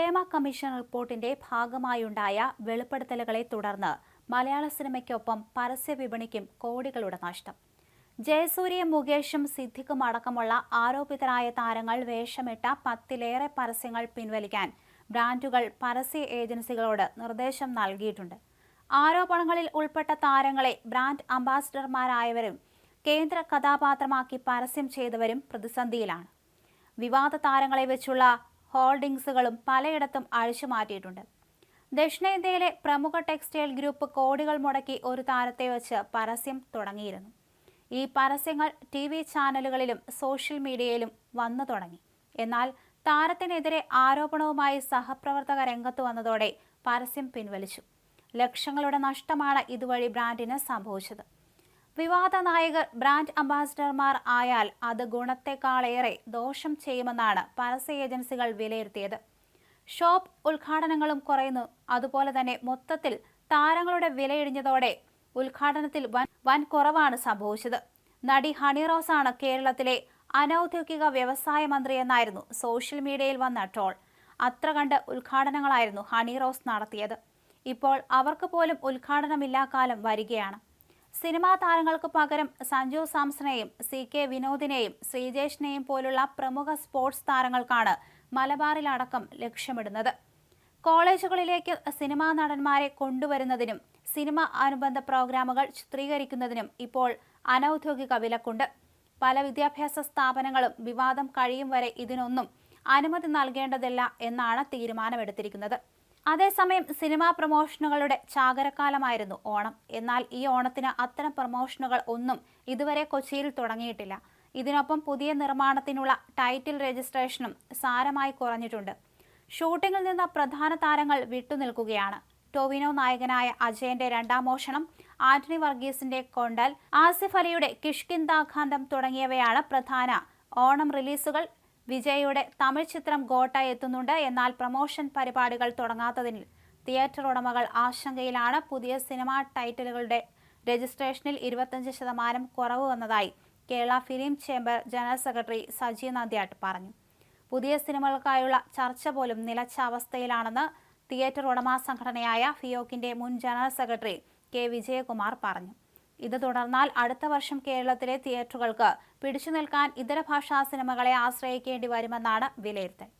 Hema commission റിപ്പോർട്ടിന്റെ ഭാഗമായുണ്ടായ വെളിപ്പെടുത്തലുകളെ തുടർന്ന് മലയാള സിനിമയ്ക്കൊപ്പം പരസ്യ വിപണിക്കും കോടികളുടെ നഷ്ടം. ജയസൂര്യയും മുകേഷും സിദ്ദിഖും അടക്കമുള്ള ആരോപിതരായ താരങ്ങൾ വേഷമിട്ട 10-ലേറെ പരസ്യങ്ങൾ പിൻവലിക്കാൻ ബ്രാൻഡുകൾ പരസ്യ ഏജൻസികളോട് നിർദ്ദേശം നൽകിയിട്ടുണ്ട്. ആരോപണങ്ങളിൽ ഉൾപ്പെട്ട താരങ്ങളെ ബ്രാൻഡ് അംബാസിഡർമാരായവരും കേന്ദ്ര കഥാപാത്രമാക്കി പരസ്യം ചെയ്തവരും പ്രതിസന്ധിയിലാണ്. വിവാദ താരങ്ങളെ വെച്ചുള്ള ഹോൾഡിംഗ്സുകളും പലയിടത്തും അഴിച്ചുമാറ്റിയിട്ടുണ്ട്. ദക്ഷിണേന്ത്യയിലെ പ്രമുഖ ടെക്സ്റ്റൈൽ ഗ്രൂപ്പ് കോടികൾ മുടക്കി ഒരു താരത്തെ വെച്ച് പരസ്യം തുടങ്ങിയിരുന്നു. ഈ പരസ്യങ്ങൾ TV ചാനലുകളിലും സോഷ്യൽ മീഡിയയിലും വന്നു തുടങ്ങി. എന്നാൽ താരത്തിനെതിരെ ആരോപണവുമായി സഹപ്രവർത്തക രംഗത്ത് വന്നതോടെ പരസ്യം പിൻവലിച്ചു. ലക്ഷങ്ങളുടെ നഷ്ടമാണ് ഇതുവഴി ബ്രാൻഡിന് സംഭവിച്ചത്. വിവാദ നായകർ ബ്രാൻഡ് അംബാസിഡർമാർ ആയാൽ അത് ഗുണത്തെക്കാളേറെ ദോഷം ചെയ്യുമെന്നാണ് പരസ്യ ഏജൻസികൾ വിലയിരുത്തിയത്. ഷോപ്പ് ഉദ്ഘാടനങ്ങളും കുറയുന്നു. അതുപോലെ തന്നെ മൊത്തത്തിൽ താരങ്ങളുടെ വിലയിടിഞ്ഞതോടെ ഉദ്ഘാടനത്തിൽ വൻ കുറവാണ് സംഭവിച്ചത്. നടി ഹണി റോസാണ് കേരളത്തിലെ അനൌദ്യോഗിക വ്യവസായ മന്ത്രി എന്നായിരുന്നു സോഷ്യൽ മീഡിയയിൽ വന്ന ട്രോൾ. അത്ര കണ്ട് ഉദ്ഘാടനങ്ങളായിരുന്നു ഹണി റോസ് നടത്തിയത്. ഇപ്പോൾ അവർക്ക് പോലും ഉദ്ഘാടനമില്ലാ കാലം വരികയാണ്. സിനിമാ താരങ്ങൾക്ക് പകരം സഞ്ജു സാംസണെയും CK വിനോദിനെയും ശ്രീജേഷിനെയും പോലുള്ള പ്രമുഖ സ്പോർട്സ് താരങ്ങൾക്കാണ് മലബാറിലടക്കം ലക്ഷ്യമിടുന്നത്. കോളേജുകളിലേക്ക് സിനിമാ നടന്മാരെ കൊണ്ടുവരുന്നതിനും സിനിമ അനുബന്ധ പ്രോഗ്രാമുകൾ ചിത്രീകരിക്കുന്നതിനും ഇപ്പോൾ അനൌദ്യോഗിക വിലക്കുണ്ട്. പല വിദ്യാഭ്യാസ സ്ഥാപനങ്ങളും വിവാദം കഴിയും വരെ ഇതിനൊന്നും അനുമതി നൽകേണ്ടതില്ല എന്നാണ് തീരുമാനമെടുത്തിരിക്കുന്നത്. അതേസമയം സിനിമാ പ്രൊമോഷനുകളുടെ ചാകരക്കാലമായിരുന്നു ഓണം. എന്നാൽ ഈ ഓണത്തിന് അത്തരം പ്രൊമോഷനുകൾ ഒന്നും ഇതുവരെ കൊച്ചിയിൽ തുടങ്ങിയിട്ടില്ല. ഇതിനൊപ്പം പുതിയ നിർമ്മാണത്തിനുള്ള ടൈറ്റിൽ രജിസ്ട്രേഷനും സാരമായി കുറഞ്ഞിട്ടുണ്ട്. ഷൂട്ടിങ്ങിൽ നിന്ന് പ്രധാന താരങ്ങൾ വിട്ടുനിൽക്കുകയാണ്. ടൊവിനോ നായകനായ അജയന്റെ രണ്ടാം മോഷണം, ആന്റണി വർഗീസിന്റെ കൊണ്ടൽ, ആസിഫ് അലിയുടെ കിഷ്കിന്ധാകാന്ഡം തുടങ്ങിയവയാണ് പ്രധാന ഓണം റിലീസുകൾ. വിജയുടെ തമിഴ് ചിത്രം ഗോട്ട എത്തുന്നുണ്ട്. എന്നാൽ പ്രൊമോഷൻ പരിപാടികൾ തുടങ്ങാത്തതിൽ തിയേറ്റർ ഉടമകൾ ആശങ്കയിലാണ്. പുതിയ സിനിമാ ടൈറ്റിലുകളുടെ രജിസ്ട്രേഷനിൽ 25% കുറവ് വന്നതായി Kerala film chamber general secretary Saji Nandyat പറഞ്ഞു. പുതിയ സിനിമകൾക്കായുള്ള ചർച്ച പോലും നിലച്ച അവസ്ഥയിലാണെന്ന് തിയേറ്റർ ഉടമ സംഘടനയായ ഫിയോക്കിന്റെ മുൻ ജനറൽ സെക്രട്ടറി K വിജയകുമാർ പറഞ്ഞു. ഇത് തുടർന്നാൽ അടുത്ത വർഷം കേരളത്തിലെ തിയേറ്ററുകൾക്ക് പിടിച്ചുനിൽക്കാൻ ഇതര ഭാഷാ സിനിമകളെ ആശ്രയിക്കേണ്ടി വരുമെന്നാണ് വിലയിരുത്തൽ.